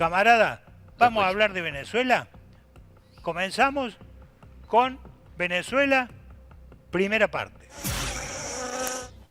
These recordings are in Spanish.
Camarada, vamos a hablar de Venezuela. Comenzamos con Venezuela, primera parte.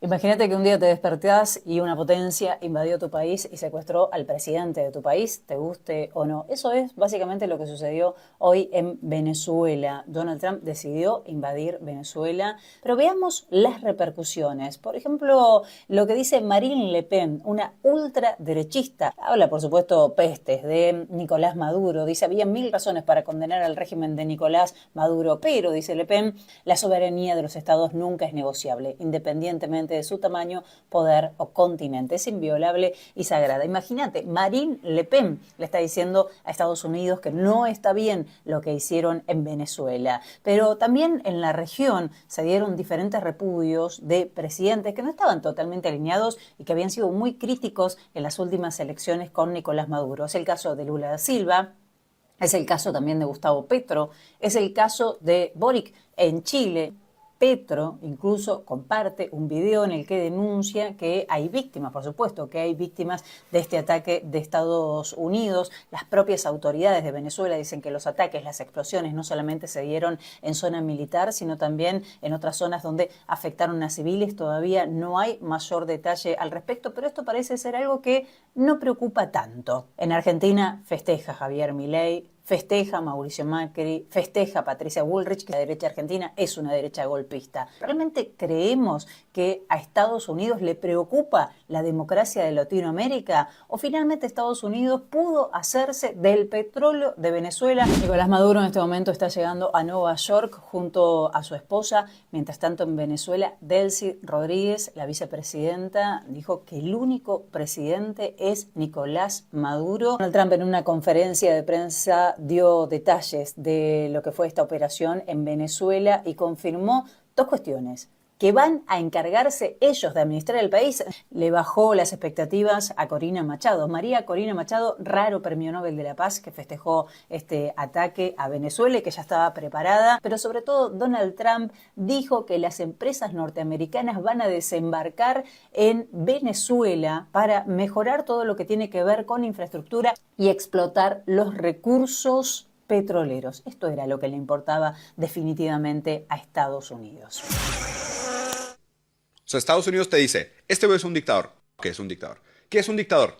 Imagínate que un día te despertás y una potencia invadió tu país y secuestró al presidente de tu país, te guste o no. Eso es básicamente lo que sucedió hoy en Venezuela. Donald Trump decidió invadir Venezuela, pero veamos las repercusiones. Por ejemplo, lo que dice Marine Le Pen, una ultraderechista. Habla, por supuesto, pestes de Nicolás Maduro. Dice, había 1000 razones para condenar al régimen de Nicolás Maduro, pero, dice Le Pen, la soberanía de los estados nunca es negociable, independientemente de su tamaño, poder o continente. Es inviolable y sagrada. Imagínate, Marine Le Pen le está diciendo a Estados Unidos que no está bien lo que hicieron en Venezuela. Pero también en la región se dieron diferentes repudios de presidentes que no estaban totalmente alineados y que habían sido muy críticos en las últimas elecciones con Nicolás Maduro. Es el caso de Lula da Silva, es el caso también de Gustavo Petro, es el caso de Boric en Chile. Petro incluso comparte un video en el que denuncia que hay víctimas, por supuesto, que hay víctimas de este ataque de Estados Unidos. Las propias autoridades de Venezuela dicen que los ataques, las explosiones no solamente se dieron en zona militar, sino también en otras zonas donde afectaron a civiles. Todavía no hay mayor detalle al respecto, pero esto parece ser algo que no preocupa tanto. En Argentina festeja Javier Milei, festeja Mauricio Macri, festeja Patricia Bullrich, que la derecha argentina es una derecha golpista. ¿Realmente creemos que a Estados Unidos le preocupa la democracia de Latinoamérica? ¿O finalmente Estados Unidos pudo hacerse del petróleo de Venezuela? Nicolás Maduro en este momento está llegando a Nueva York junto a su esposa. Mientras tanto, en Venezuela, Delcy Rodríguez, la vicepresidenta, dijo que el único presidente es Nicolás Maduro. Donald Trump, en una conferencia de prensa, dio detalles de lo que fue esta operación en Venezuela y confirmó dos cuestiones: que van a encargarse ellos de administrar el país. Le bajó las expectativas a Corina Machado. María Corina Machado, raro premio Nobel de la Paz, que festejó este ataque a Venezuela y que ya estaba preparada. Pero sobre todo, Donald Trump dijo que las empresas norteamericanas van a desembarcar en Venezuela para mejorar todo lo que tiene que ver con infraestructura y explotar los recursos petroleros. Esto era lo que le importaba definitivamente a Estados Unidos. O sea, Estados Unidos te dice, este güey es un dictador. ¿Qué es un dictador? ¿Qué es un dictador?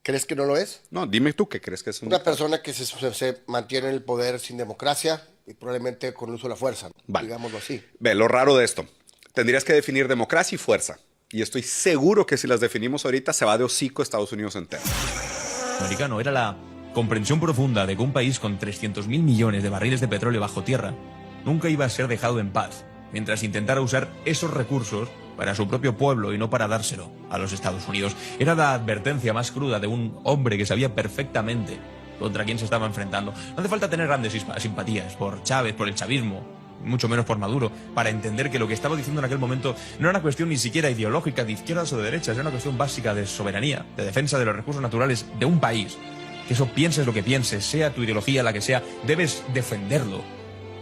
¿Crees que no lo es? No, dime tú qué crees que es un Una dictador. persona que se mantiene en el poder sin democracia y probablemente con el uso de la fuerza, Vale. digámoslo así. Ve, lo raro de esto. Tendrías que definir democracia y fuerza. Y estoy seguro que si las definimos ahorita se va de hocico Estados Unidos entero. Americano era la comprensión profunda de que un país con 300.000 millones de barriles de petróleo bajo tierra nunca iba a ser dejado en paz, mientras intentara usar esos recursos para su propio pueblo y no para dárselo a los Estados Unidos. Era la advertencia más cruda de un hombre que sabía perfectamente contra quién se estaba enfrentando. No hace falta tener grandes simpatías por Chávez, por el chavismo, mucho menos por Maduro, para entender que lo que estaba diciendo en aquel momento no era una cuestión ni siquiera ideológica de izquierdas o de derechas, era una cuestión básica de soberanía, de defensa de los recursos naturales de un país. Que eso pienses lo que pienses, sea tu ideología la que sea, debes defenderlo.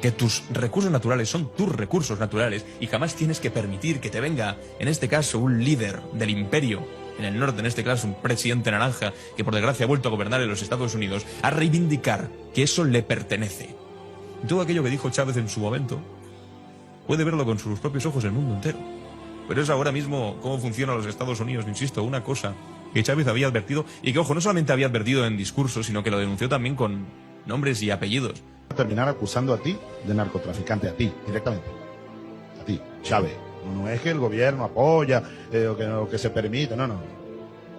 Que tus recursos naturales son tus recursos naturales y jamás tienes que permitir que te venga, en este caso, un líder del imperio, en el norte, en este caso, un presidente naranja, que por desgracia ha vuelto a gobernar en los Estados Unidos, a reivindicar que eso le pertenece. Y todo aquello que dijo Chávez en su momento, puede verlo con sus propios ojos el mundo entero. Pero es ahora mismo cómo funcionan los Estados Unidos, insisto, una cosa que Chávez había advertido y que, ojo, no solamente había advertido en discursos, sino que lo denunció también con nombres y apellidos. Terminar acusando a ti de narcotraficante, a ti, directamente. A ti, Chávez. No es que el gobierno apoya o que se permite, no.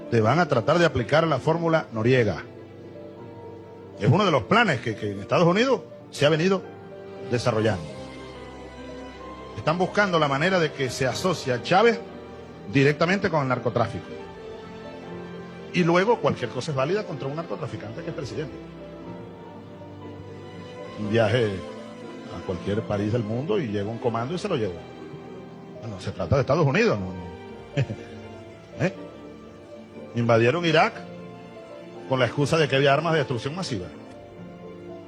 Te van a tratar de aplicar la fórmula Noriega. Es uno de los planes que en Estados Unidos se ha venido desarrollando. Están buscando la manera de que se asocie a Chávez directamente con el narcotráfico. Y luego cualquier cosa es válida contra un narcotraficante que es presidente. Un viaje a cualquier país del mundo y llega un comando y se lo lleva. Bueno, se trata de Estados Unidos. ¿Eh? Invadieron Irak con la excusa de que había armas de destrucción masiva.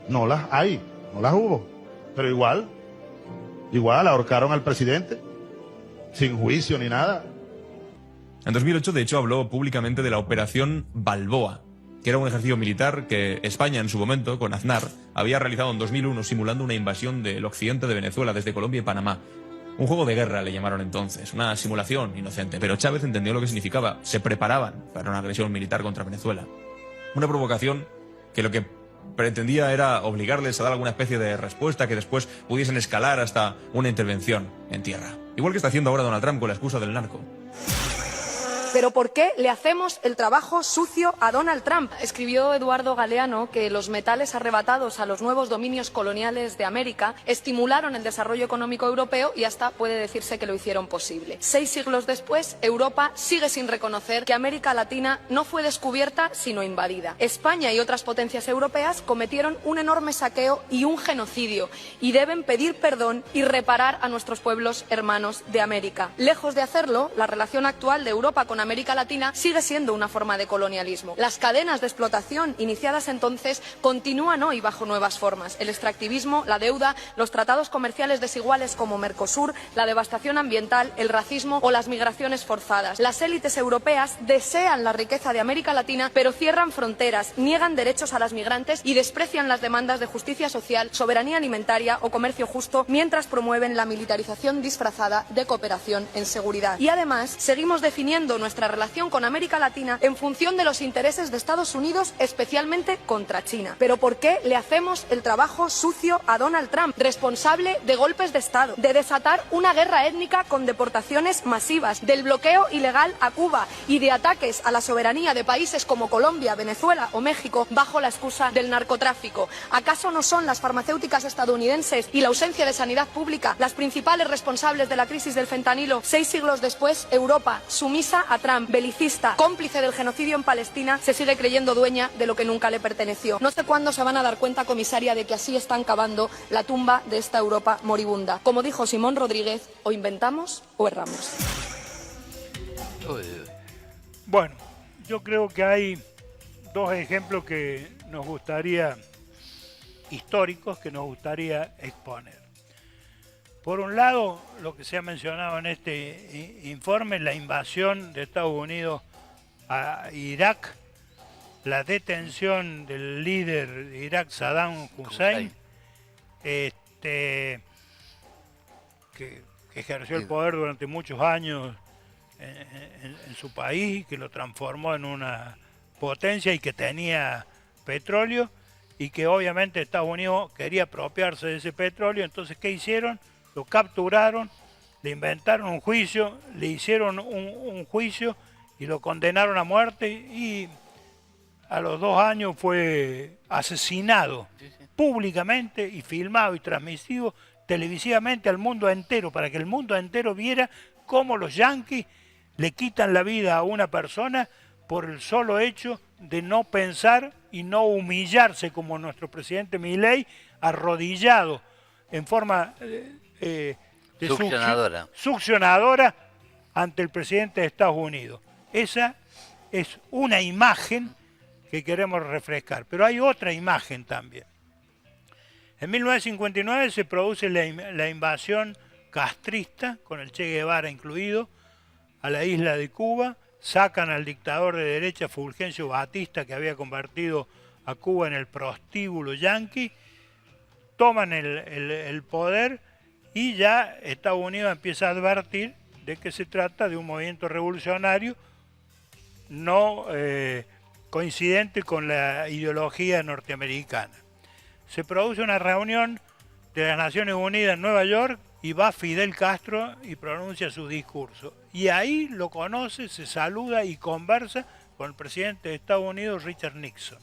No las hay, no las hubo. Pero igual ahorcaron al presidente sin juicio ni nada. En 2008, de hecho, habló públicamente de la Operación Balboa, que era un ejercicio militar que España en su momento, con Aznar, había realizado en 2001 simulando una invasión del occidente de Venezuela desde Colombia y Panamá. Un juego de guerra le llamaron entonces, una simulación inocente, pero Chávez entendió lo que significaba. Se preparaban para una agresión militar contra Venezuela. Una provocación que lo que pretendía era obligarles a dar alguna especie de respuesta que después pudiesen escalar hasta una intervención en tierra. Igual que está haciendo ahora Donald Trump con la excusa del narco. ¿Pero por qué le hacemos el trabajo sucio a Donald Trump? Escribió Eduardo Galeano que los metales arrebatados a los nuevos dominios coloniales de América estimularon el desarrollo económico europeo y hasta puede decirse que lo hicieron posible. 6 siglos después, Europa sigue sin reconocer que América Latina no fue descubierta sino invadida. España y otras potencias europeas cometieron un enorme saqueo y un genocidio y deben pedir perdón y reparar a nuestros pueblos hermanos de América. Lejos de hacerlo, la relación actual de Europa con América Latina sigue siendo una forma de colonialismo. Las cadenas de explotación iniciadas entonces continúan hoy bajo nuevas formas. El extractivismo, la deuda, los tratados comerciales desiguales como Mercosur, la devastación ambiental, el racismo o las migraciones forzadas. Las élites europeas desean la riqueza de América Latina, pero cierran fronteras, niegan derechos a las migrantes y desprecian las demandas de justicia social, soberanía alimentaria o comercio justo, mientras promueven la militarización disfrazada de cooperación en seguridad. Y además, seguimos definiendo nuestra relación con América Latina en función de los intereses de Estados Unidos, especialmente contra China. ¿Pero por qué le hacemos el trabajo sucio a Donald Trump, responsable de golpes de Estado, de desatar una guerra étnica con deportaciones masivas, del bloqueo ilegal a Cuba y de ataques a la soberanía de países como Colombia, Venezuela o México bajo la excusa del narcotráfico? ¿Acaso no son las farmacéuticas estadounidenses y la ausencia de sanidad pública las principales responsables de la crisis del fentanilo? 6 siglos después, Europa, sumisa a Trump, belicista, cómplice del genocidio en Palestina, se sigue creyendo dueña de lo que nunca le perteneció. No sé cuándo se van a dar cuenta, comisaria, de que así están cavando la tumba de esta Europa moribunda. Como dijo Simón Rodríguez, o inventamos o erramos. Bueno, yo creo que hay dos ejemplos que nos gustaría, históricos, que nos gustaría exponer. Por un lado, lo que se ha mencionado en este informe, la invasión de Estados Unidos a Irak, la detención del líder de Irak, Saddam Hussein, que ejerció el poder durante muchos años en su país, que lo transformó en una potencia y que tenía petróleo, y que obviamente Estados Unidos quería apropiarse de ese petróleo. Entonces, ¿qué hicieron? Lo capturaron, le inventaron un juicio, le hicieron un juicio y lo condenaron a muerte, y a los 2 años fue asesinado públicamente y filmado y transmitido televisivamente al mundo entero, para que el mundo entero viera cómo los yanquis le quitan la vida a una persona por el solo hecho de no pensar y no humillarse, como nuestro presidente Milei, arrodillado en forma succionadora ante el presidente de Estados Unidos. Esa es una imagen que queremos refrescar, pero hay otra imagen también. En 1959 se produce la invasión castrista, con el Che Guevara incluido, a la isla de Cuba. Sacan al dictador de derecha Fulgencio Batista, que había convertido a Cuba en el prostíbulo yanqui, toman el poder, y ya Estados Unidos empieza a advertir de que se trata de un movimiento revolucionario no coincidente con la ideología norteamericana. Se produce una reunión de las Naciones Unidas en Nueva York y va Fidel Castro y pronuncia su discurso. Y ahí lo conoce, se saluda y conversa con el presidente de Estados Unidos, Richard Nixon.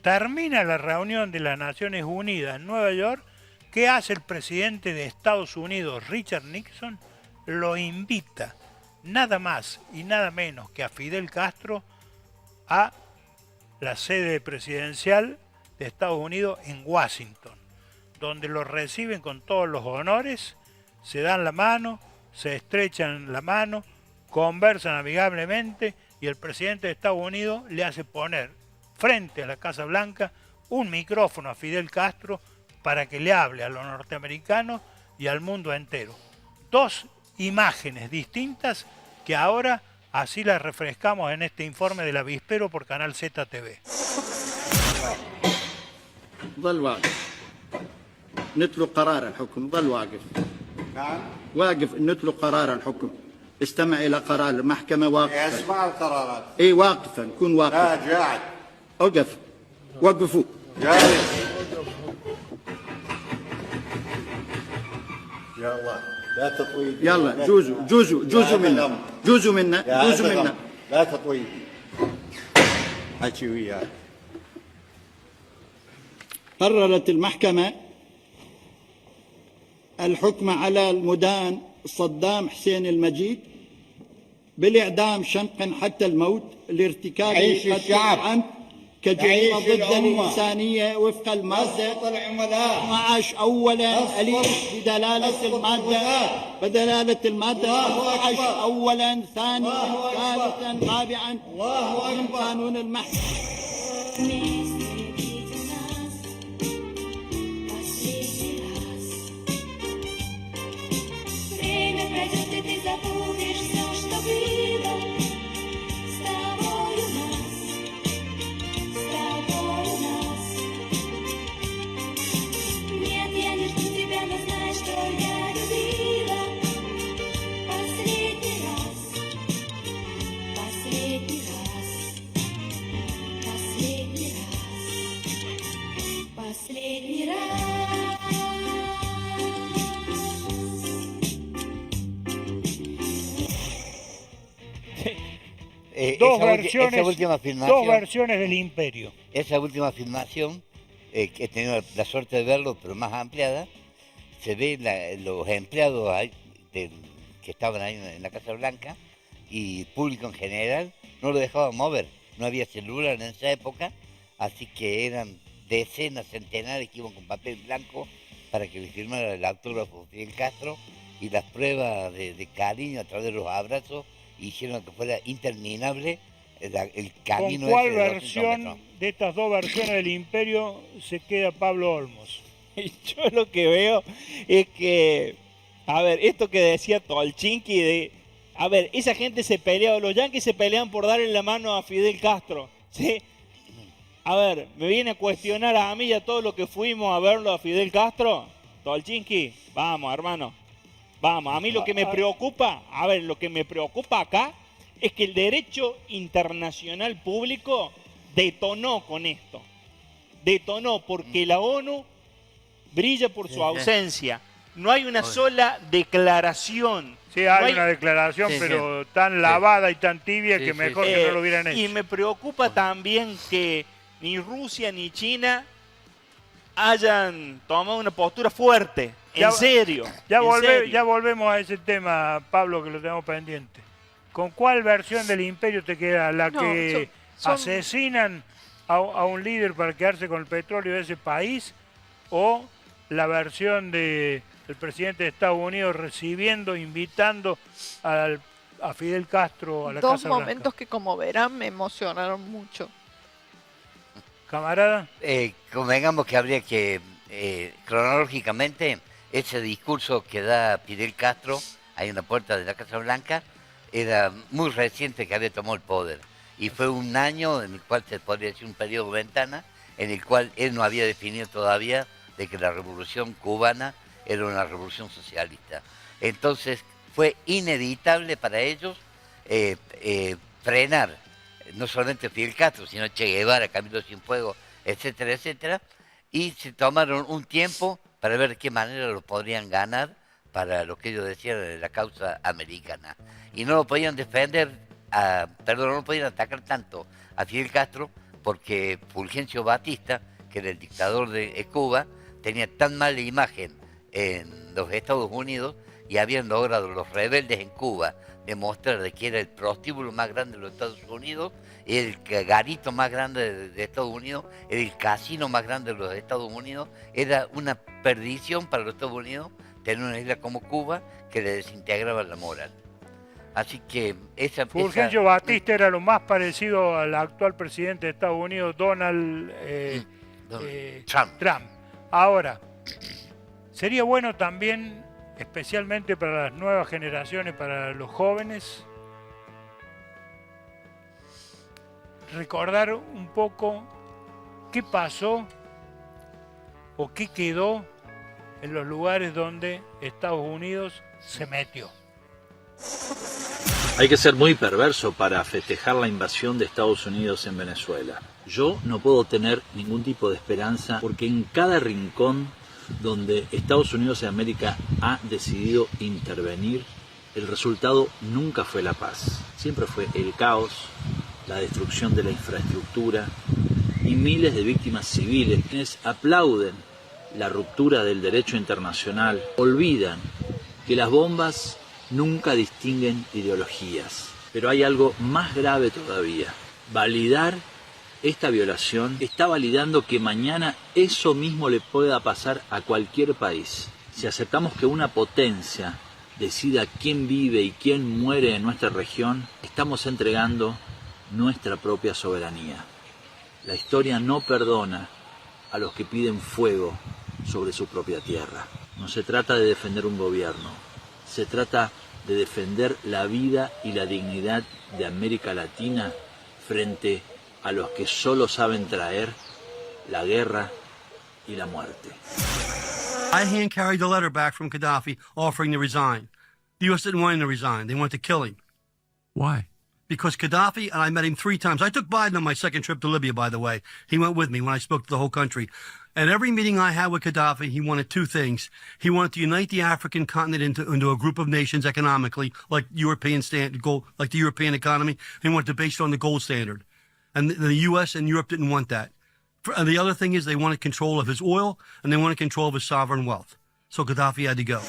Termina la reunión de las Naciones Unidas en Nueva York. ¿Qué hace el presidente de Estados Unidos, Richard Nixon? Lo invita, nada más y nada menos que a Fidel Castro, a la sede presidencial de Estados Unidos en Washington, donde lo reciben con todos los honores, se dan la mano, se estrechan la mano, conversan amigablemente, y el presidente de Estados Unidos le hace poner frente a la Casa Blanca un micrófono a Fidel Castro para que le hable a los norteamericanos y al mundo entero. Dos imágenes distintas que ahora Así la refrescamos en este informe del avispero por Canal ZTV. ظل واقف نتلو قرار الحكم ظل واقف نعم واقف نتلو قرار الحكم استمع إلى قرار المحكمة واقفا اسمع القرارات اي واقفا كن واقفا لا قاعد اوقف وقفوا جالس يا الله لا تطويل يلا جوزوا منا جوزوا منا لا تطويل حكي وياك قررت المحكمة الحكم على المدان صدام حسين المجيد بالإعدام شنقا حتى الموت لارتكاب يعيش قتل الشعب. عمد كجريمة يعيش ضد الأمة. الإنسانية وفق المادة أسقط العملاء 12 أولا أسقط. أليف بدلالة المادة 12 أولا ثانيا ثالثا رابعا من قانون المحكمة. Время пройдет, и ты забудешь все, что было с тобой у нас, с тобой у нас. Нет, я не жду тебя, но знай, что я любила последний раз, последний раз, последний раз, последний раз. Dos última filmación, dos versiones del Imperio. esa última filmación, que he tenido la suerte de verlo, pero más ampliada, se ve los empleados que estaban ahí en la Casa Blanca y el público en general no lo dejaban mover. No había celular en esa época, así que eran decenas, centenares que iban con papel blanco para que le firmara el autógrafo Fidel Castro, y las pruebas de cariño a través de los abrazos hicieron que fuera interminable el camino. ¿Con cuál ese de 200 versión metros. de estas dos versiones del Imperio se queda Pablo Olmos? Yo lo que veo es que, a ver, esto que decía Tolchinki de, a ver, esa gente se pelea, los yanquis se pelean por darle la mano a Fidel Castro, ¿sí? A ver, me viene a cuestionar a mí y a todos los que fuimos a verlo a Fidel Castro. Tolchinki, vamos, hermano, vamos. A mí lo que me preocupa, a ver, lo que me preocupa acá es que el derecho internacional público detonó con esto. Detonó porque la ONU brilla por su ausencia. No hay una sola declaración. Sí, hay No hay- una declaración, Sí, pero tan lavada y tan tibia Sí, que sí, mejor sí. que no lo hubieran hecho. Y me preocupa también que ni Rusia ni China hayan tomado una postura fuerte. Ya- En serio. Ya, en serio. ya volvemos a ese tema, Pablo, que lo tenemos pendiente. ¿Con cuál versión del Imperio te queda? ¿La No, que son- asesinan a un líder para quedarse con el petróleo de ese país? ¿O la versión del presidente de Estados Unidos recibiendo, invitando a Fidel Castro a la Dos Casa Blanca? momentos que, como verán, me emocionaron mucho. Camarada, Convengamos que habría que, cronológicamente, ese discurso que da Fidel Castro ahí en la puerta de la Casa Blanca era muy reciente que había tomado el poder. Y fue un año en el cual se podría decir un periodo ventana, en el cual él no había definido todavía de que la revolución cubana era una revolución socialista. Entonces fue inevitable para ellos frenar no solamente Fidel Castro, sino Che Guevara, Camilo Cienfuegos, etcétera, etcétera, y se tomaron un tiempo para ver de qué manera lo podrían ganar para lo que ellos decían de la causa americana. Y no lo podían defender, no lo podían atacar tanto a Fidel Castro porque Fulgencio Batista, que era el dictador de Cuba, tenía tan mala imagen en los Estados Unidos y habían logrado los rebeldes en Cuba demostrar de que era el prostíbulo más grande de los Estados Unidos, el garito más grande de Estados Unidos, era el casino más grande de los Estados Unidos. Era una perdición para los Estados Unidos tener una isla como Cuba que le desintegraba la moral. Así que Fulgencio Batista era lo más parecido al actual presidente de Estados Unidos, Donald Trump. Ahora, sería bueno también, especialmente para las nuevas generaciones, para los jóvenes, recordar un poco qué pasó o qué quedó en los lugares donde Estados Unidos se metió. Hay que ser muy perverso para festejar la invasión de Estados Unidos en Venezuela. Yo no puedo tener ningún tipo de esperanza porque en cada rincón donde Estados Unidos de América ha decidido intervenir, el resultado nunca fue la paz. Siempre fue el caos, la destrucción de la infraestructura y miles de víctimas civiles. Quienes aplauden la ruptura del derecho internacional olvidan que las bombas nunca distinguen ideologías. Pero hay algo más grave todavía. Validar esta violación está validando que mañana eso mismo le pueda pasar a cualquier país. Si aceptamos que una potencia decida quién vive y quién muere en nuestra región, estamos entregando nuestra propia soberanía. La historia no perdona a los que piden fuego sobre su propia tierra. No se trata de defender un gobierno, se trata de defender la vida y la dignidad de América Latina frente a los que solo saben traer la guerra y la muerte. I hand-carried the letter back from Gaddafi offering to resign. The U.S. didn't want him to resign. They wanted to kill him. Why? Because Gaddafi, and I met him 3 times. I took Biden on my second trip to Libya, by the way. He went with me when I spoke to the whole country. And every meeting I had with Gaddafi, he wanted 2 things. He wanted to unite the African continent into a group of nations economically, like European like the European economy. He wanted to base it on the gold standard. And the U.S. and Europe didn't want that. And the other thing is they wanted control of his oil, and they wanted control of his sovereign wealth. So Gaddafi had to go.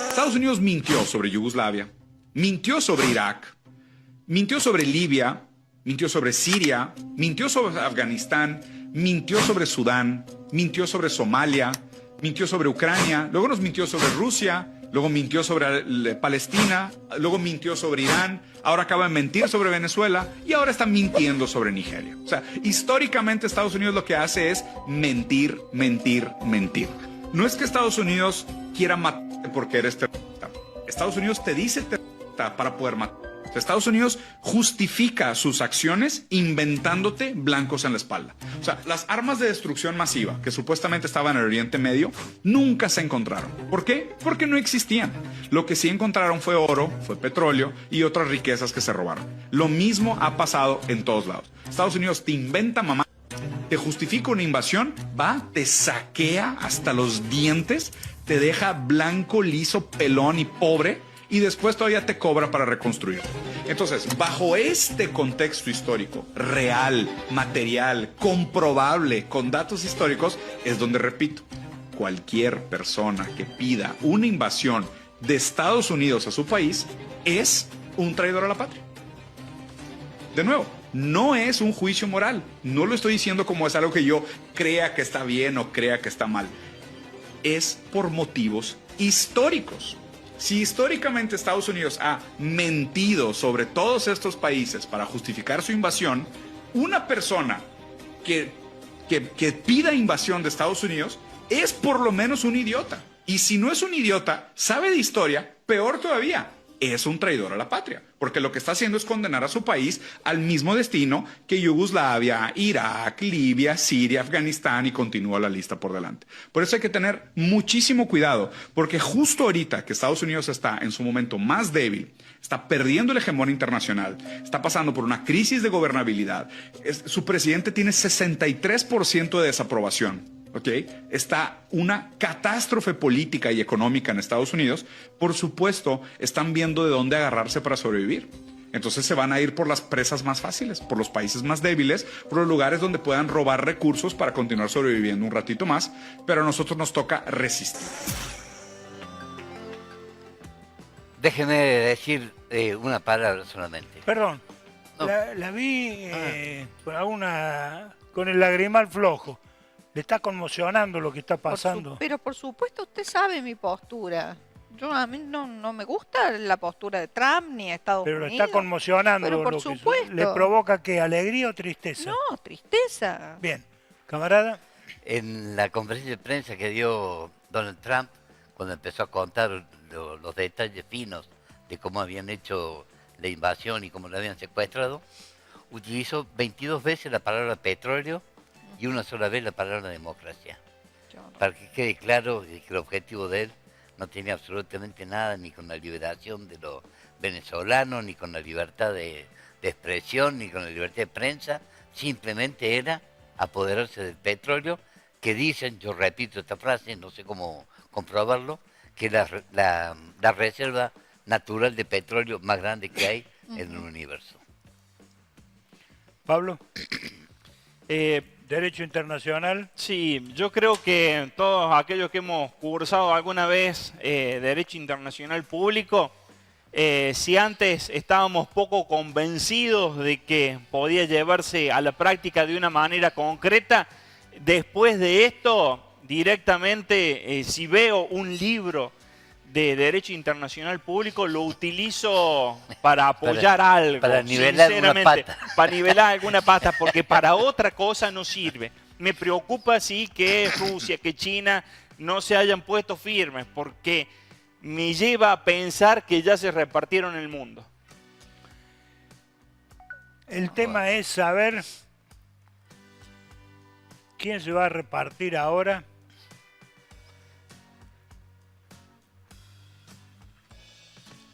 Estados Unidos mintió sobre Yugoslavia, mintió sobre Irak, mintió sobre Libia, mintió sobre Siria, mintió sobre Afganistán, mintió sobre Sudán, mintió sobre Somalia, mintió sobre Ucrania, luego nos mintió sobre Rusia, luego mintió sobre Palestina, luego mintió sobre Irán, ahora acaba de mentir sobre Venezuela y ahora está mintiendo sobre Nigeria. O sea, históricamente Estados Unidos lo que hace es mentir, mentir, mentir. No es que Estados Unidos quiera matarte porque eres terrorista. Estados Unidos te dice terrorista para poder matar. Estados Unidos justifica sus acciones inventándote blancos en la espalda. O sea, las armas de destrucción masiva que supuestamente estaban en el Oriente Medio nunca se encontraron. ¿Por qué? Porque no existían. Lo que sí encontraron fue oro, fue petróleo y otras riquezas que se robaron. Lo mismo ha pasado en todos lados. Estados Unidos te inventa mamá, te justifica una invasión, va, te saquea hasta los dientes, te deja blanco, liso, pelón y pobre, y después todavía te cobra para reconstruir. Entonces, bajo este contexto histórico, real, material, comprobable, con datos históricos, es donde, repito, cualquier persona que pida una invasión de Estados Unidos a su país es un traidor a la patria. De nuevo, no es un juicio moral. No lo estoy diciendo como es algo que yo crea que está bien o crea que está mal. Es por motivos históricos. Si históricamente Estados Unidos ha mentido sobre todos estos países para justificar su invasión, una persona que pida invasión de Estados Unidos es por lo menos un idiota. Y si no es un idiota, sabe de historia, peor todavía, es un traidor a la patria. Porque lo que está haciendo es condenar a su país al mismo destino que Yugoslavia, Irak, Libia, Siria, Afganistán y continúa la lista por delante. Por eso hay que tener muchísimo cuidado, porque justo ahorita que Estados Unidos está en su momento más débil, está perdiendo el hegemón internacional, está pasando por una crisis de gobernabilidad, su presidente tiene 63% de desaprobación. ¿Okay? Está una catástrofe política y económica en Estados Unidos. Por supuesto, están viendo de dónde agarrarse para sobrevivir. Entonces se van a ir por las presas más fáciles, por los países más débiles, por los lugares donde puedan robar recursos para continuar sobreviviendo un ratito más, pero a nosotros nos toca resistir. Déjeme decir una palabra solamente. Perdón, No. la vi con el lagrimal flojo. Le está conmocionando lo que está pasando. Pero por supuesto usted sabe mi postura. A mí no me gusta la postura de Trump ni de Estados Pero lo Unidos. está conmocionando. Pero por lo que supuesto. ¿Le provoca qué? ¿Alegría o tristeza? No, tristeza. Bien. Camarada. En la conferencia de prensa que dio Donald Trump, cuando empezó a contar los detalles finos de cómo habían hecho la invasión y cómo lo habían secuestrado, utilizó 22 veces la palabra petróleo y una sola vez la palabra democracia. Para que quede claro que el objetivo de él no tenía absolutamente nada ni con la liberación de los venezolanos, ni con la libertad de expresión, ni con la libertad de prensa, simplemente era apoderarse del petróleo, que dicen, yo repito esta frase, no sé cómo comprobarlo, que es la reserva natural de petróleo más grande que hay en el universo. Pablo, Derecho Internacional. Sí, yo creo que todos aquellos que hemos cursado alguna vez Derecho Internacional Público, si antes estábamos poco convencidos de que podía llevarse a la práctica de una manera concreta, después de esto, directamente, si veo un libro de Derecho Internacional Público, lo utilizo para apoyar algo. Para nivelar alguna pata. Para nivelar alguna pata, porque para otra cosa no sirve. Me preocupa, sí, que Rusia, que China no se hayan puesto firmes, porque me lleva a pensar que ya se repartieron el mundo. El tema es saber quién se va a repartir ahora.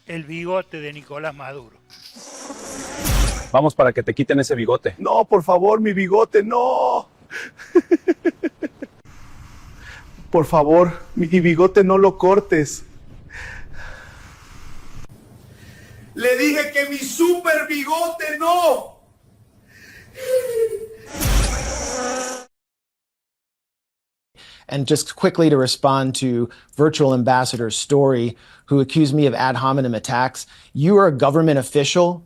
El bigote de Nicolás Maduro. Vamos para que te quiten ese bigote. No, por favor, mi bigote, no. Por favor, mi bigote no lo cortes. Le dije que mi super bigote no. And just quickly to respond to Virtual Ambassador's story, who accused me of ad hominem attacks, you are a government official,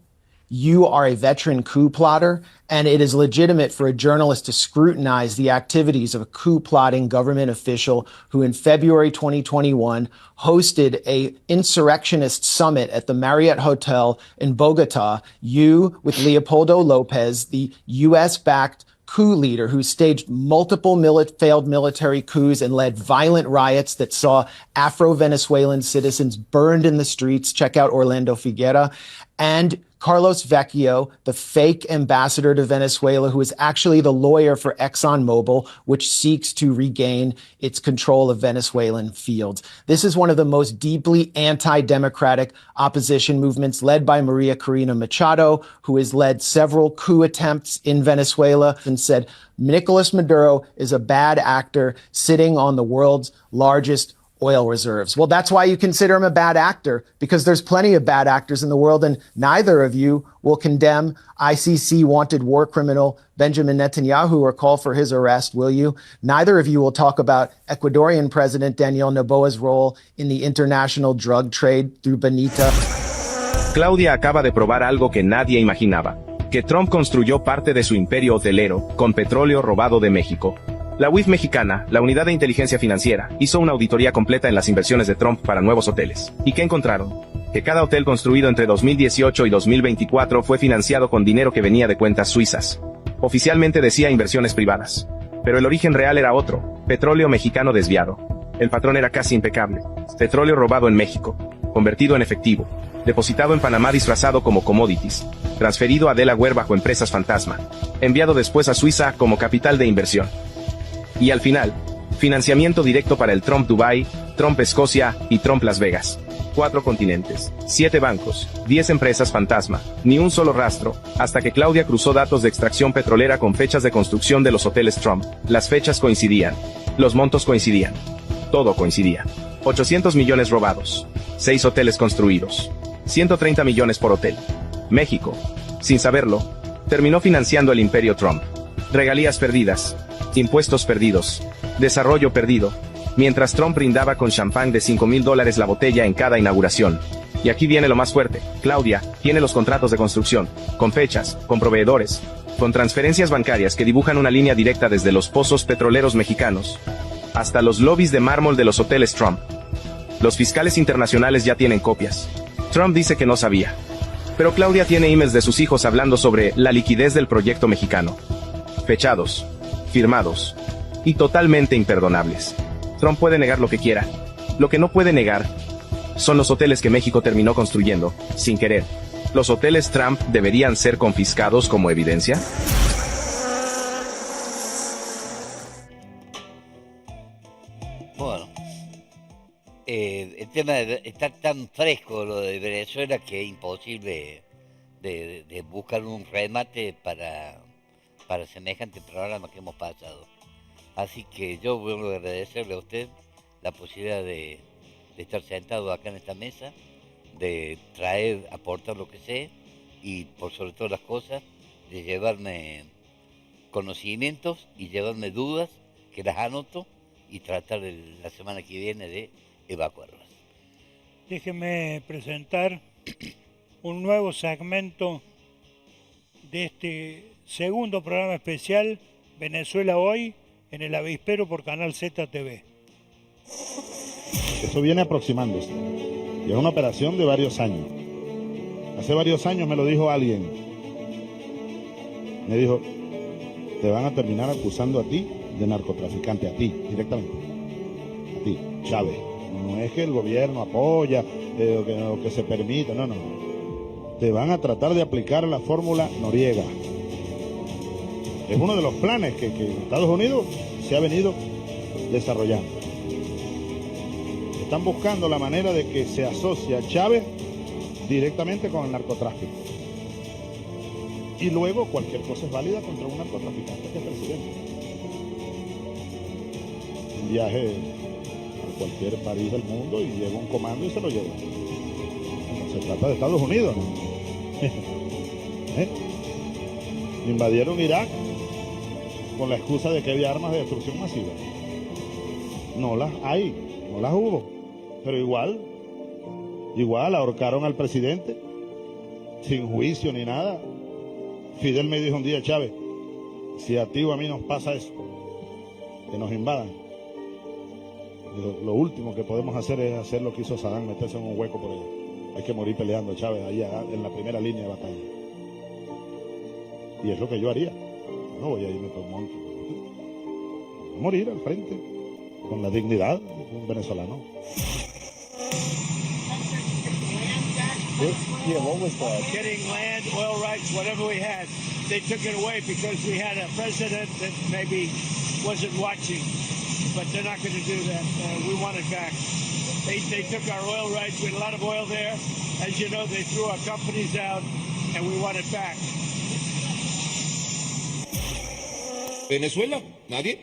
you are a veteran coup plotter, and it is legitimate for a journalist to scrutinize the activities of a coup plotting government official who in February 2021 hosted a insurrectionist summit at the Marriott Hotel in Bogota. You, with Leopoldo Lopez, the US-backed coup leader who staged multiple failed military coups and led violent riots that saw Afro-Venezuelan citizens burned in the streets. Check out Orlando Figuera. And Carlos Vecchio, the fake ambassador to Venezuela, who is actually the lawyer for ExxonMobil, which seeks to regain its control of Venezuelan fields. This is one of the most deeply anti-democratic opposition movements led by Maria Corina Machado, who has led several coup attempts in Venezuela and said Nicolas Maduro is a bad actor sitting on the world's largest oil reserves. Well, that's why you consider him a bad actor, because there's plenty of bad actors in the world, and neither of you will condemn ICC wanted war criminal Benjamin Netanyahu or call for his arrest, will you? Neither of you will talk about Ecuadorian President Daniel Noboa's role in the international drug trade through Benita. Claudia acaba de probar algo que nadie imaginaba, que Trump construyó parte de su imperio hotelero con petróleo robado de México. La UIF mexicana, la Unidad de Inteligencia Financiera, hizo una auditoría completa en las inversiones de Trump para nuevos hoteles. ¿Y qué encontraron? Que cada hotel construido entre 2018 y 2024 fue financiado con dinero que venía de cuentas suizas. Oficialmente decía inversiones privadas. Pero el origen real era otro, petróleo mexicano desviado. El patrón era casi impecable. Petróleo robado en México, convertido en efectivo, depositado en Panamá disfrazado como commodities, transferido a Delaware bajo empresas fantasma, enviado después a Suiza como capital de inversión. Y al final, financiamiento directo para el Trump Dubai, Trump Escocia y Trump Las Vegas. 4 continentes, 7 bancos, 10 empresas fantasma, ni un solo rastro, hasta que Claudia cruzó datos de extracción petrolera con fechas de construcción de los hoteles Trump. Las fechas coincidían, los montos coincidían, todo coincidía. 800 millones robados, 6 hoteles construidos, 130 millones por hotel. México, sin saberlo, terminó financiando el imperio Trump. Regalías perdidas, impuestos perdidos, desarrollo perdido, mientras Trump brindaba con champán de $5,000 la botella en cada inauguración. Y aquí viene lo más fuerte, Claudia tiene los contratos de construcción, con fechas, con proveedores, con transferencias bancarias que dibujan una línea directa desde los pozos petroleros mexicanos hasta los lobbies de mármol de los hoteles Trump. Los fiscales internacionales ya tienen copias. Trump dice que no sabía. Pero Claudia tiene emails de sus hijos hablando sobre la liquidez del proyecto mexicano. Fechados, firmados y totalmente imperdonables. Trump puede negar lo que quiera. Lo que no puede negar son los hoteles que México terminó construyendo, sin querer, ¿Los hoteles Trump deberían ser confiscados como evidencia? Bueno, el tema está tan fresco lo de Venezuela que es imposible de buscar un remate para semejante programa que hemos pasado. Así que yo vuelvo a agradecerle a usted la posibilidad de estar sentado acá en esta mesa, de traer, aportar lo que sé y por sobre todas las cosas, de llevarme conocimientos y llevarme dudas que las anoto y tratar la semana que viene de evacuarlas. Déjeme presentar un nuevo segmento de este segundo programa especial Venezuela Hoy en el Avispero por Canal ZTV. Eso viene aproximándose. Y es una operación de varios años. Hace varios años me lo dijo alguien. Me dijo, te van a terminar acusando a ti de narcotraficante, a ti, directamente. A ti, Chávez. No es que el gobierno apoya o que se permita, no. Te van a tratar de aplicar la fórmula Noriega. Es uno de los planes que Estados Unidos se ha venido desarrollando. Están buscando la manera de que se asocie a Chávez directamente con el narcotráfico. Y luego cualquier cosa es válida contra un narcotraficante que es presidente. Un viaje a cualquier país del mundo y llega un comando y se lo lleva. Se trata de Estados Unidos, ¿no? Invadieron Irak con la excusa de que había armas de destrucción masiva. No las hay, no las hubo. Pero igual ahorcaron al presidente sin juicio ni nada. Fidel me dijo un día, Chávez, si a ti o a mí nos pasa eso, que nos invadan, lo último que podemos hacer es hacer lo que hizo Saddam, meterse en un hueco por allá. Hay que morir peleando, Chávez, ahí en la primera línea de batalla. Y es lo que yo haría. No voy a irme por un monte. Voy a morir al frente, con la dignidad de un venezolano. Yeah, what was that? Getting land, oil rights, whatever we had. They took it away because we had a president that maybe wasn't watching. But they're not going to do that. We want it back. They took our oil rights. We had a lot of oil there. As you know, they threw our companies out, and we want it back. ¿Venezuela? ¿Nadie?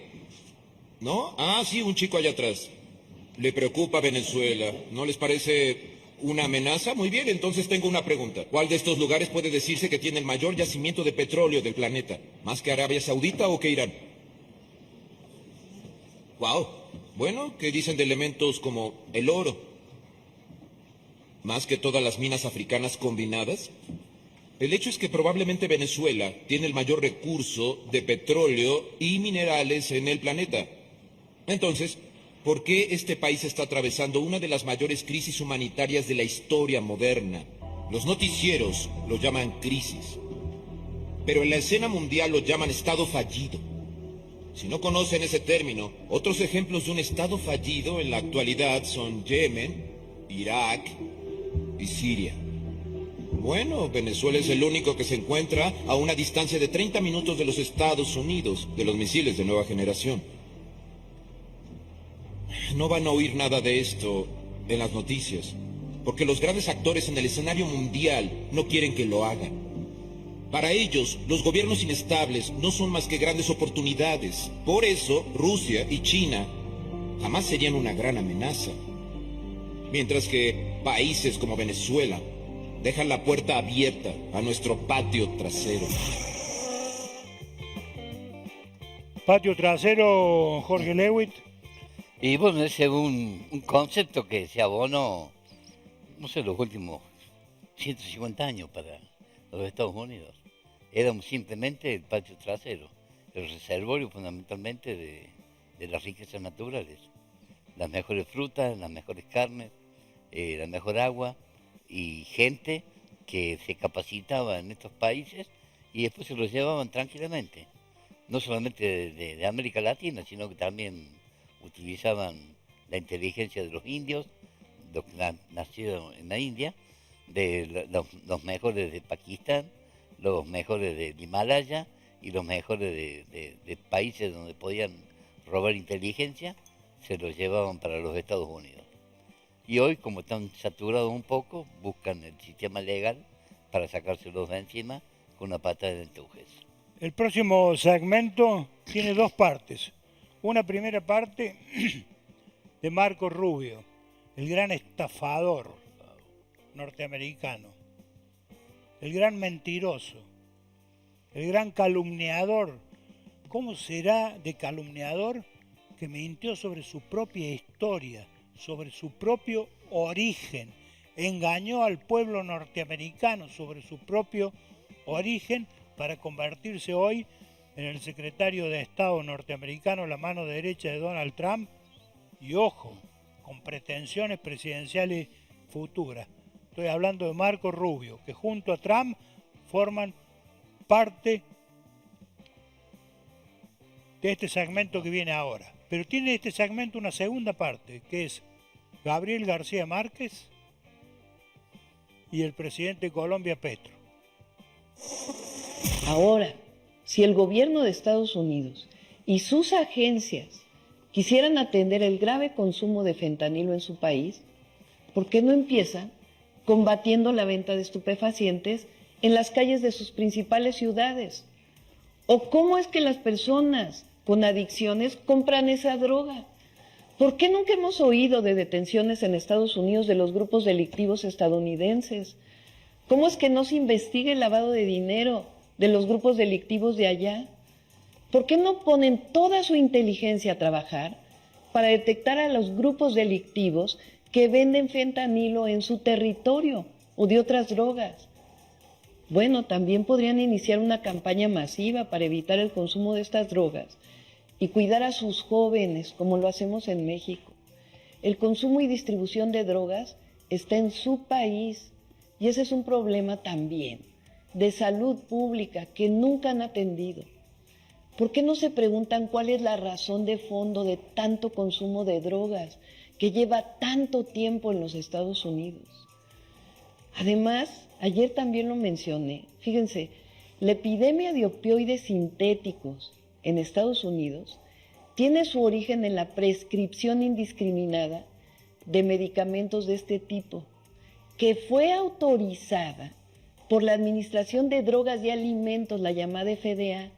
¿No? Ah, sí, un chico allá atrás. Le preocupa Venezuela. ¿No les parece una amenaza? Muy bien, entonces tengo una pregunta. ¿Cuál de estos lugares puede decirse que tiene el mayor yacimiento de petróleo del planeta? ¿Más que Arabia Saudita o que Irán? Wow. Bueno, ¿qué dicen de elementos como el oro? ¿Más que todas las minas africanas combinadas? El hecho es que probablemente Venezuela tiene el mayor recurso de petróleo y minerales en el planeta. Entonces, ¿por qué este país está atravesando una de las mayores crisis humanitarias de la historia moderna? Los noticieros lo llaman crisis, pero en la escena mundial lo llaman estado fallido. Si no conocen ese término, otros ejemplos de un estado fallido en la actualidad son Yemen, Irak y Siria. Bueno, Venezuela es el único que se encuentra a una distancia de 30 minutos de los Estados Unidos, de los misiles de nueva generación. No van a oír nada de esto en las noticias, porque los grandes actores en el escenario mundial no quieren que lo hagan. Para ellos, los gobiernos inestables no son más que grandes oportunidades. Por eso, Rusia y China jamás serían una gran amenaza. Mientras que países como Venezuela dejan la puerta abierta a nuestro patio trasero. Patio trasero, Jorge Lewitt. Y bueno, ese es un concepto que se abonó, no sé, los últimos 150 años para los Estados Unidos. Éramos simplemente el patio trasero, el reservorio fundamentalmente de las riquezas naturales. Las mejores frutas, las mejores carnes, la mejor agua y gente que se capacitaba en estos países y después se los llevaban tranquilamente. No solamente de América Latina, sino que también utilizaban la inteligencia de los indios, los nacidos en la India, los mejores de Pakistán, los mejores del Himalaya y los mejores de países donde podían robar inteligencia, se los llevaban para los Estados Unidos. Y hoy, como están saturados un poco, buscan el sistema legal para sacárselos de encima con una patada en el tujes. El próximo segmento tiene dos partes. Una primera parte de Marco Rubio, el gran estafador norteamericano, el gran mentiroso, el gran calumniador. ¿Cómo será de calumniador que mintió sobre su propia historia, sobre su propio origen? Engañó al pueblo norteamericano sobre su propio origen para convertirse hoy en el secretario de Estado norteamericano, la mano derecha de Donald Trump, y ojo, con pretensiones presidenciales futuras. Estoy hablando de Marco Rubio, que junto a Trump forman parte de este segmento que viene ahora. Pero tiene este segmento una segunda parte, que es Gabriel García Márquez y el presidente de Colombia, Petro. Ahora, si el gobierno de Estados Unidos y sus agencias quisieran atender el grave consumo de fentanilo en su país, ¿por qué no empiezan combatiendo la venta de estupefacientes en las calles de sus principales ciudades? ¿O cómo es que las personas con adicciones compran esa droga? ¿Por qué nunca hemos oído de detenciones en Estados Unidos de los grupos delictivos estadounidenses? ¿Cómo es que no se investiga el lavado de dinero de los grupos delictivos de allá? ¿Por qué no ponen toda su inteligencia a trabajar para detectar a los grupos delictivos que venden fentanilo en su territorio o de otras drogas? Bueno, también podrían iniciar una campaña masiva para evitar el consumo de estas drogas y cuidar a sus jóvenes, como lo hacemos en México. El consumo y distribución de drogas está en su país y ese es un problema también de salud pública que nunca han atendido. ¿Por qué no se preguntan cuál es la razón de fondo de tanto consumo de drogas que lleva tanto tiempo en los Estados Unidos? Además, ayer también lo mencioné, fíjense, la epidemia de opioides sintéticos en Estados Unidos tiene su origen en la prescripción indiscriminada de medicamentos de este tipo, que fue autorizada por la Administración de Drogas y Alimentos, la llamada FDA,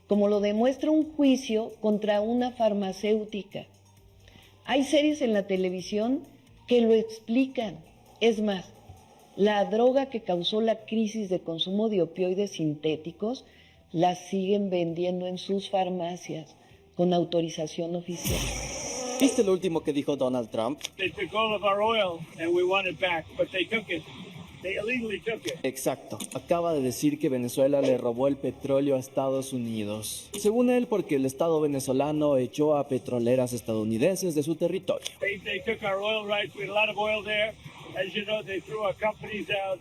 como lo demuestra un juicio contra una farmacéutica. Hay series en la televisión que lo explican. Es más, la droga que causó la crisis de consumo de opioides sintéticos la siguen vendiendo en sus farmacias con autorización oficial. ¿Viste lo último que dijo Donald Trump? They took all of our oil and we want it back, but they took it. They illegally took it. Exacto. Acaba de decir que Venezuela le robó el petróleo a Estados Unidos. Según él, porque el Estado venezolano echó a petroleras estadounidenses de su territorio. They took our oil rights. We had a lot of oil there. As you know, they threw our companies out.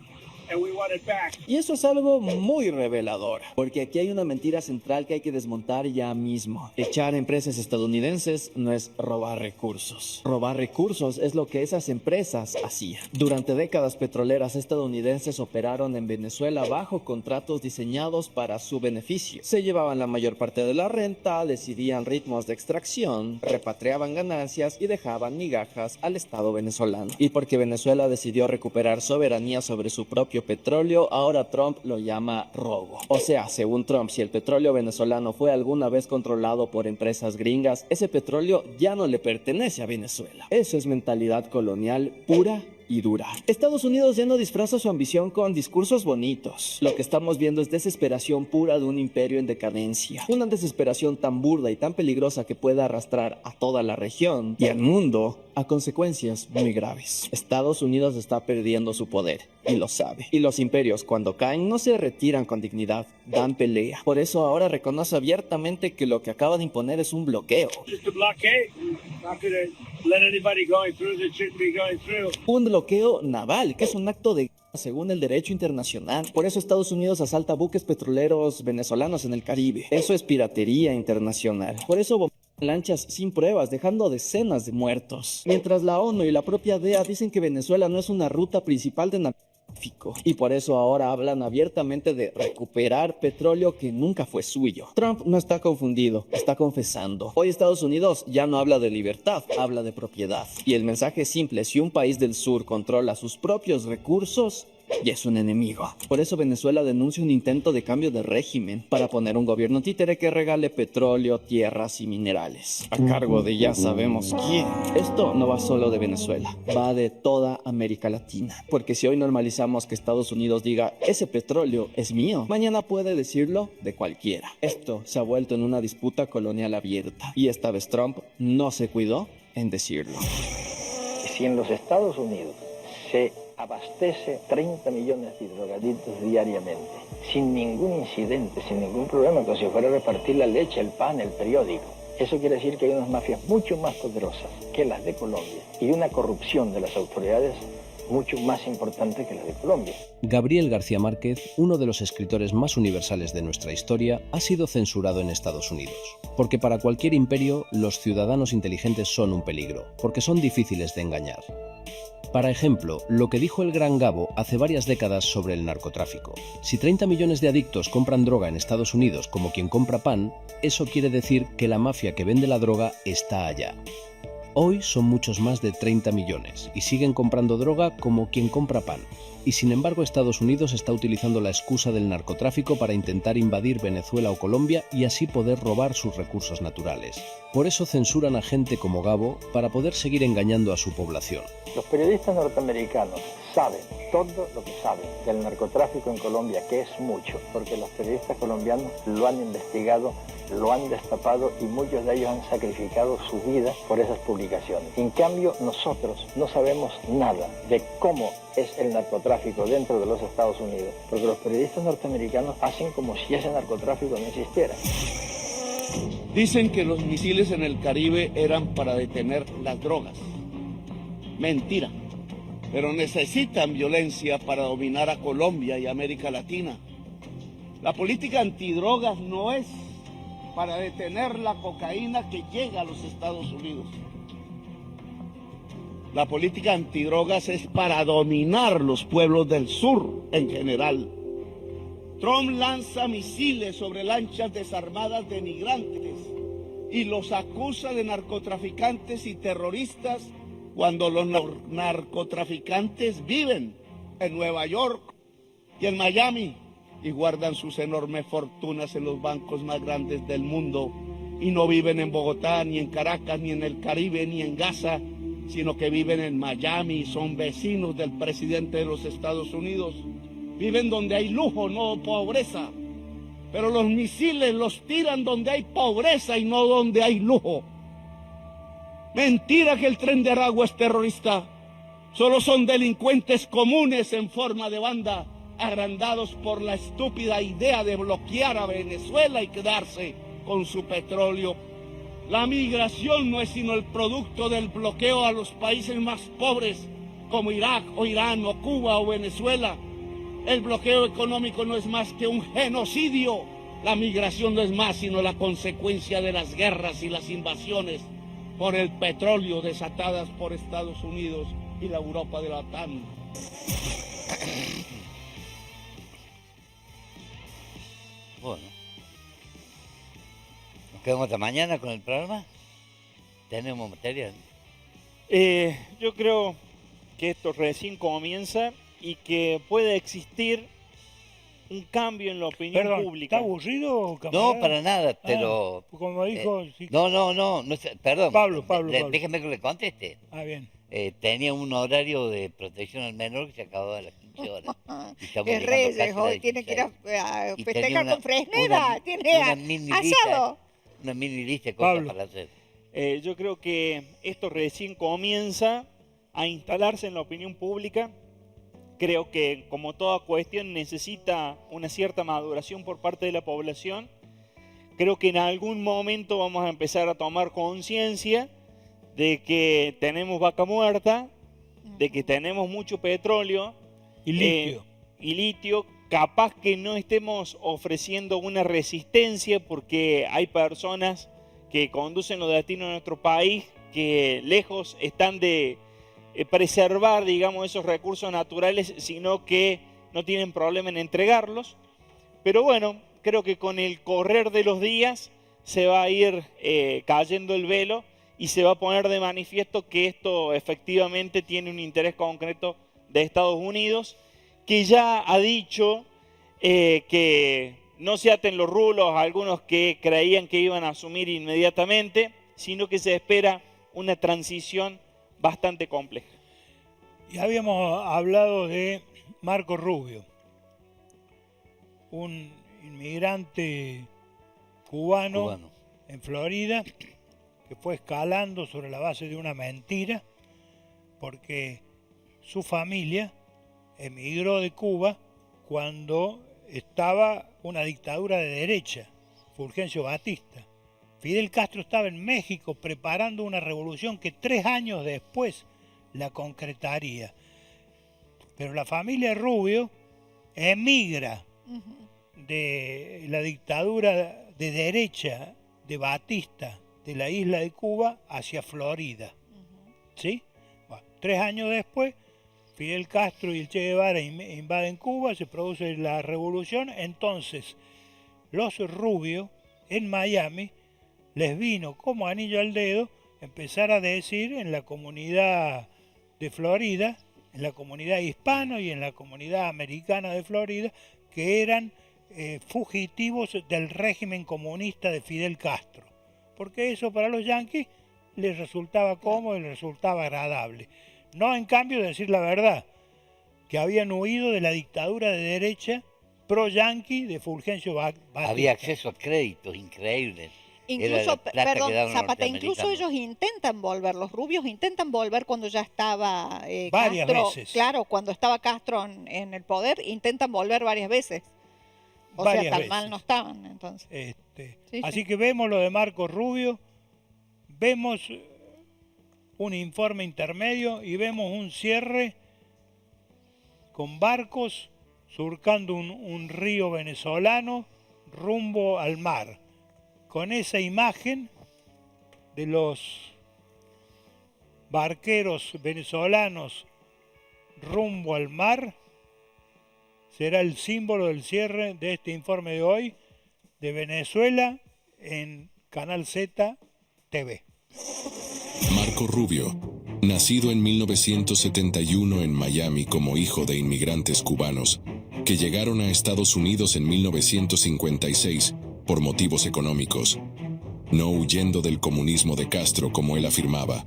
And we want it back. Y eso es algo muy revelador, porque aquí hay una mentira central que hay que desmontar ya mismo. Echar empresas estadounidenses no es robar recursos. Robar recursos es lo que esas empresas hacían. Durante décadas, petroleras estadounidenses operaron en Venezuela bajo contratos diseñados para su beneficio. Se llevaban la mayor parte de la renta, decidían ritmos de extracción, repatriaban ganancias y dejaban migajas al Estado venezolano. Y porque Venezuela decidió recuperar soberanía sobre su propio petróleo, ahora Trump lo llama robo. O sea, según Trump, si el petróleo venezolano fue alguna vez controlado por empresas gringas, ese petróleo ya no le pertenece a Venezuela. Eso es mentalidad colonial pura y dura. Estados Unidos ya no disfraza su ambición con discursos bonitos. Lo que estamos viendo es desesperación pura de un imperio en decadencia. Una desesperación tan burda y tan peligrosa que puede arrastrar a toda la región y al mundo a consecuencias muy graves. Estados Unidos está perdiendo su poder y lo sabe. Y los imperios, cuando caen, no se retiran con dignidad, dan pelea. Por eso ahora reconoce abiertamente que lo que acaba de imponer es un bloqueo. Un bloqueo naval, que es un acto de guerra según el derecho internacional. Por eso Estados Unidos asalta buques petroleros venezolanos en el Caribe. Eso es piratería internacional. Por eso bombardean lanchas sin pruebas, dejando decenas de muertos. Mientras la ONU y la propia DEA dicen que Venezuela no es una ruta principal de narcotráfico narcotráfico. Y por eso ahora hablan abiertamente de recuperar petróleo que nunca fue suyo. Trump no está confundido, está confesando. Hoy Estados Unidos ya no habla de libertad, habla de propiedad. Y el mensaje es simple: si un país del sur controla sus propios recursos, y es un enemigo. Por eso Venezuela denuncia un intento de cambio de régimen para poner un gobierno títere que regale petróleo, tierras y minerales, a cargo de ya sabemos quién. Esto no va solo de Venezuela, va de toda América Latina. Porque si hoy normalizamos que Estados Unidos diga ese petróleo es mío, mañana puede decirlo de cualquiera. Esto se ha vuelto en una disputa colonial abierta. Y esta vez Trump no se cuidó en decirlo. Si en los Estados Unidos se abastece 30 millones de drogadictos diariamente, sin ningún incidente, sin ningún problema, como si fuera a repartir la leche, el pan, el periódico. Eso quiere decir que hay unas mafias mucho más poderosas que las de Colombia y una corrupción de las autoridades mucho más importante que la de Colombia. Gabriel García Márquez, uno de los escritores más universales de nuestra historia, ha sido censurado en Estados Unidos. Porque para cualquier imperio, los ciudadanos inteligentes son un peligro, porque son difíciles de engañar. Para ejemplo, lo que dijo el gran Gabo hace varias décadas sobre el narcotráfico. Si 30 millones de adictos compran droga en Estados Unidos como quien compra pan, eso quiere decir que la mafia que vende la droga está allá. Hoy son muchos más de 30 millones y siguen comprando droga como quien compra pan. Y sin embargo Estados Unidos está utilizando la excusa del narcotráfico para intentar invadir Venezuela o Colombia y así poder robar sus recursos naturales. Por eso censuran a gente como Gabo para poder seguir engañando a su población. Los periodistas norteamericanos saben todo lo que saben del narcotráfico en Colombia, que es mucho, porque los periodistas colombianos lo han investigado, lo han destapado y muchos de ellos han sacrificado su vida por esas publicaciones. En cambio, nosotros no sabemos nada de cómo es el narcotráfico dentro de los Estados Unidos, porque los periodistas norteamericanos hacen como si ese narcotráfico no existiera. Dicen que los misiles en el Caribe eran para detener las drogas. Mentira. Pero necesitan violencia para dominar a Colombia y América Latina. La política antidrogas no es para detener la cocaína que llega a los Estados Unidos. La política antidrogas es para dominar los pueblos del sur en general. Trump lanza misiles sobre lanchas desarmadas de migrantes y los acusa de narcotraficantes y terroristas cuando los narcotraficantes viven en Nueva York y en Miami y guardan sus enormes fortunas en los bancos más grandes del mundo y no viven en Bogotá, ni en Caracas, ni en el Caribe, ni en Gaza, sino que viven en Miami y son vecinos del presidente de los Estados Unidos. Viven donde hay lujo, no pobreza. Pero los misiles los tiran donde hay pobreza y no donde hay lujo. Mentira que el Tren de Aragua es terrorista. Solo son delincuentes comunes en forma de banda, agrandados por la estúpida idea de bloquear a Venezuela y quedarse con su petróleo. La migración no es sino el producto del bloqueo a los países más pobres, como Irak o Irán o Cuba o Venezuela. El bloqueo económico no es más que un genocidio. La migración no es más sino la consecuencia de las guerras y las invasiones por el petróleo desatadas por Estados Unidos y la Europa de la OTAN. Bueno, ¿nos quedamos hasta mañana con el programa? ¿Tenemos material? Yo creo que esto recién comienza y que puede existir un cambio en la opinión pública. ¿Está aburrido, camarada? No, para nada, pero... como dijo... No sé, perdón. Pablo. Déjeme que le conteste. Ah, bien. Tenía un horario de protección al menor que se acababa a las 15 horas. Que Reyes hoy tiene que ir a festejar con Fresneda, tiene asado. Una mini lista de cosas para hacer. Yo creo que esto recién comienza a instalarse en la opinión pública. Creo que, como toda cuestión, necesita una cierta maduración por parte de la población. Creo que en algún momento vamos a empezar a tomar conciencia de que tenemos vaca muerta, de que tenemos mucho petróleo y litio. Capaz que no estemos ofreciendo una resistencia porque hay personas que conducen los destinos de nuestro país que lejos están de preservar, digamos, esos recursos naturales, sino que no tienen problema en entregarlos. Pero bueno, creo que con el correr de los días se va a ir cayendo el velo y se va a poner de manifiesto que esto efectivamente tiene un interés concreto de Estados Unidos, que ya ha dicho que no se aten los rulos a algunos que creían que iban a asumir inmediatamente, sino que se espera una transición bastante compleja. Y habíamos hablado de Marco Rubio, un inmigrante cubano en Florida, que fue escalando sobre la base de una mentira, porque su familia emigró de Cuba cuando estaba una dictadura de derecha, Fulgencio Batista. Fidel Castro estaba en México preparando una revolución que 3 años después la concretaría. Pero la familia Rubio emigra de la dictadura de derecha de Batista de la isla de Cuba hacia Florida. ¿Sí? Bueno, 3 años después, Fidel Castro y el Che Guevara invaden Cuba, se produce la revolución, entonces los Rubio en Miami les vino como anillo al dedo empezar a decir en la comunidad de Florida, en la comunidad hispana y en la comunidad americana de Florida, que eran fugitivos del régimen comunista de Fidel Castro, porque eso para los yanquis les resultaba cómodo y les resultaba agradable. No, en cambio, decir la verdad, que habían huido de la dictadura de derecha pro-yanqui de Fulgencio Batista. Había acceso a créditos increíbles. Incluso, perdón, Zapata, incluso ellos intentan volver, los Rubios intentan volver cuando ya estaba varias Castro. Veces. Claro, cuando estaba Castro en el poder, intentan volver varias veces. O varias sea, tan veces. mal no estaban, entonces. Sí, así sí. que vemos lo de Marco Rubio, vemos un informe intermedio y vemos un cierre con barcos surcando un río venezolano rumbo al mar, con esa imagen de los barqueros venezolanos rumbo al mar. Será el símbolo del cierre de este informe de hoy de Venezuela en Canal Z TV. Marco Rubio, nacido en 1971 en Miami como hijo de inmigrantes cubanos que llegaron a Estados Unidos en 1956 por motivos económicos, no huyendo del comunismo de Castro como él afirmaba,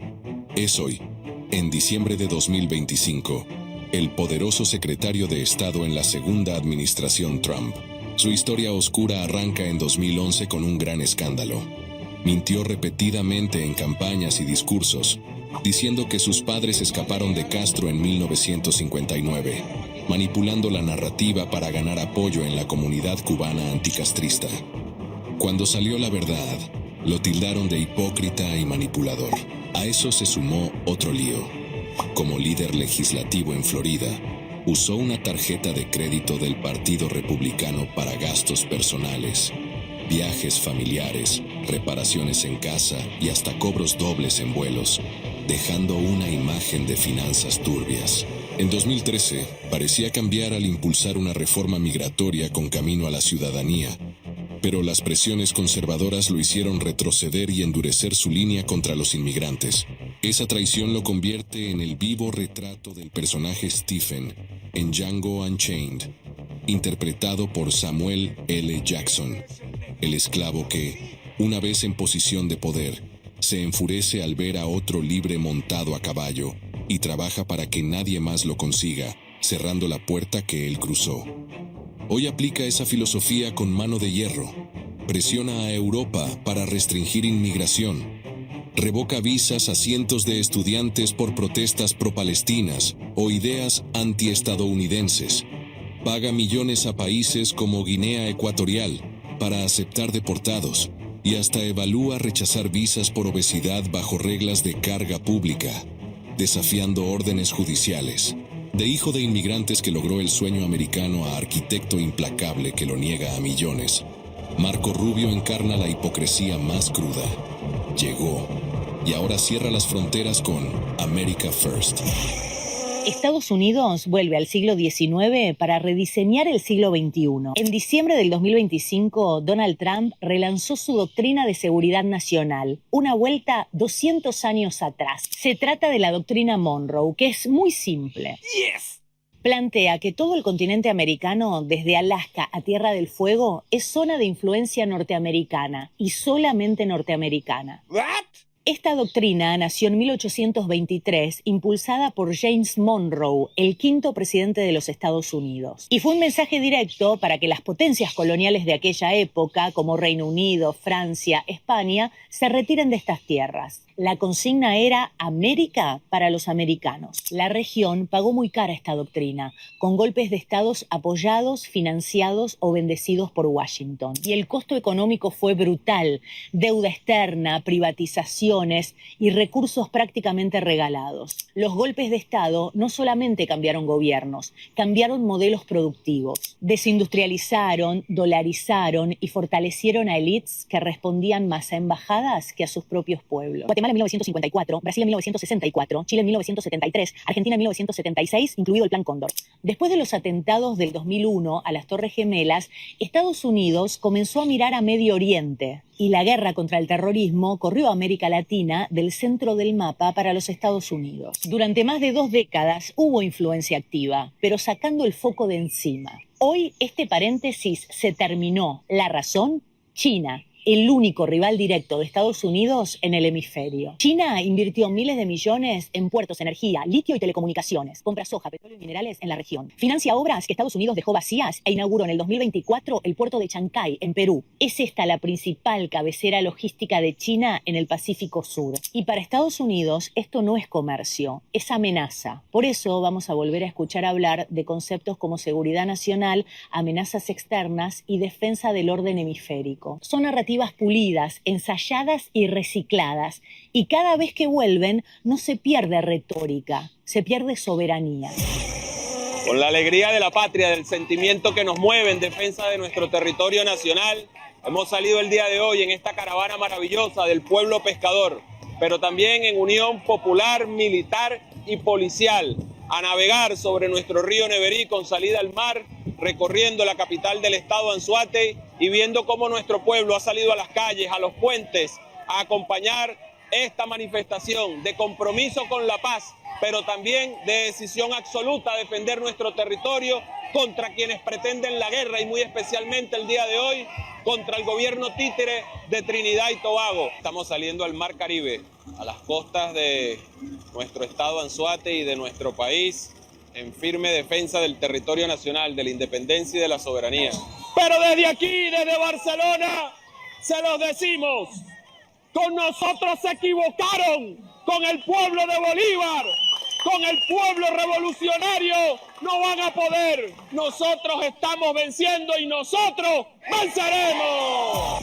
es hoy, en diciembre de 2025, el poderoso secretario de Estado en la segunda administración Trump. Su historia oscura arranca en 2011 con un gran escándalo. Mintió repetidamente en campañas y discursos, diciendo que sus padres escaparon de Castro en 1959, manipulando la narrativa para ganar apoyo en la comunidad cubana anticastrista. Cuando salió la verdad, lo tildaron de hipócrita y manipulador. A eso se sumó otro lío. Como líder legislativo en Florida, usó una tarjeta de crédito del Partido Republicano para gastos personales, viajes familiares, reparaciones en casa y hasta cobros dobles en vuelos, dejando una imagen de finanzas turbias. En 2013, parecía cambiar al impulsar una reforma migratoria con camino a la ciudadanía, pero las presiones conservadoras lo hicieron retroceder y endurecer su línea contra los inmigrantes. Esa traición lo convierte en el vivo retrato del personaje Stephen en Django Unchained, interpretado por Samuel L. Jackson, el esclavo que, una vez en posición de poder, se enfurece al ver a otro libre montado a caballo y trabaja para que nadie más lo consiga, cerrando la puerta que él cruzó. Hoy aplica esa filosofía con mano de hierro, presiona a Europa para restringir inmigración, revoca visas a cientos de estudiantes por protestas pro-palestinas o ideas anti-estadounidenses, paga millones a países como Guinea Ecuatorial para aceptar deportados y hasta evalúa rechazar visas por obesidad bajo reglas de carga pública, desafiando órdenes judiciales. De hijo de inmigrantes que logró el sueño americano a arquitecto implacable que lo niega a millones, Marco Rubio encarna la hipocresía más cruda. Llegó, y y ahora cierra las fronteras con America First. Estados Unidos vuelve al siglo XIX para rediseñar el siglo XXI. En diciembre del 2025, Donald Trump relanzó su doctrina de seguridad nacional, una vuelta 200 años atrás. Se trata de la doctrina Monroe, que es muy simple. Plantea que todo el continente americano, desde Alaska a Tierra del Fuego, es zona de influencia norteamericana y solamente norteamericana. Esta doctrina nació en 1823, impulsada por James Monroe, el quinto presidente de los Estados Unidos. Y fue un mensaje directo para que las potencias coloniales de aquella época, como Reino Unido, Francia, España, se retiren de estas tierras. La consigna era América para los americanos. La región pagó muy cara esta doctrina, con golpes de estados apoyados, financiados o bendecidos por Washington. Y el costo económico fue brutal: deuda externa, privatizaciones y recursos prácticamente regalados. Los golpes de estado no solamente cambiaron gobiernos, cambiaron modelos productivos. Desindustrializaron, dolarizaron y fortalecieron a élites que respondían más a embajadas que a sus propios pueblos. Guatemala en 1954, Brasil en 1964, Chile en 1973, Argentina en 1976, incluido el Plan Cóndor. Después de los atentados del 2001 a las Torres Gemelas, Estados Unidos comenzó a mirar a Medio Oriente y la guerra contra el terrorismo corrió a América Latina del centro del mapa para los Estados Unidos. Durante más de 2 décadas hubo influencia activa, pero sacando el foco de encima. Hoy este paréntesis se terminó. La razón: China, el único rival directo de Estados Unidos en el hemisferio. China invirtió miles de millones en puertos, energía, litio y telecomunicaciones. Compra soja, petróleo y minerales en la región. Financia obras que Estados Unidos dejó vacías e inauguró en el 2024 el puerto de Chancay, en Perú. Es esta la principal cabecera logística de China en el Pacífico Sur. Y para Estados Unidos esto no es comercio, es amenaza. Por eso vamos a volver a escuchar hablar de conceptos como seguridad nacional, amenazas externas y defensa del orden hemisférico. Son narrativas pulidas, ensayadas y recicladas, y cada vez que vuelven no se pierde retórica, se pierde soberanía. Con la alegría de la patria, del sentimiento que nos mueve en defensa de nuestro territorio nacional, hemos salido el día de hoy en esta caravana maravillosa del pueblo pescador, pero también en unión popular, militar y policial, a navegar sobre nuestro río Neverí con salida al mar, recorriendo la capital del estado, Anzoátegui, y viendo cómo nuestro pueblo ha salido a las calles, a los puentes, a acompañar esta manifestación de compromiso con la paz, pero también de decisión absoluta a defender nuestro territorio contra quienes pretenden la guerra, y muy especialmente el día de hoy contra el gobierno títere de Trinidad y Tobago. Estamos saliendo al Mar Caribe, a las costas de nuestro estado Anzoátegui y de nuestro país, en firme defensa del territorio nacional, de la independencia y de la soberanía. Pero desde aquí, desde Barcelona, se los decimos: con nosotros se equivocaron, con el pueblo de Bolívar, con el pueblo revolucionario no van a poder. Nosotros estamos venciendo y nosotros venceremos.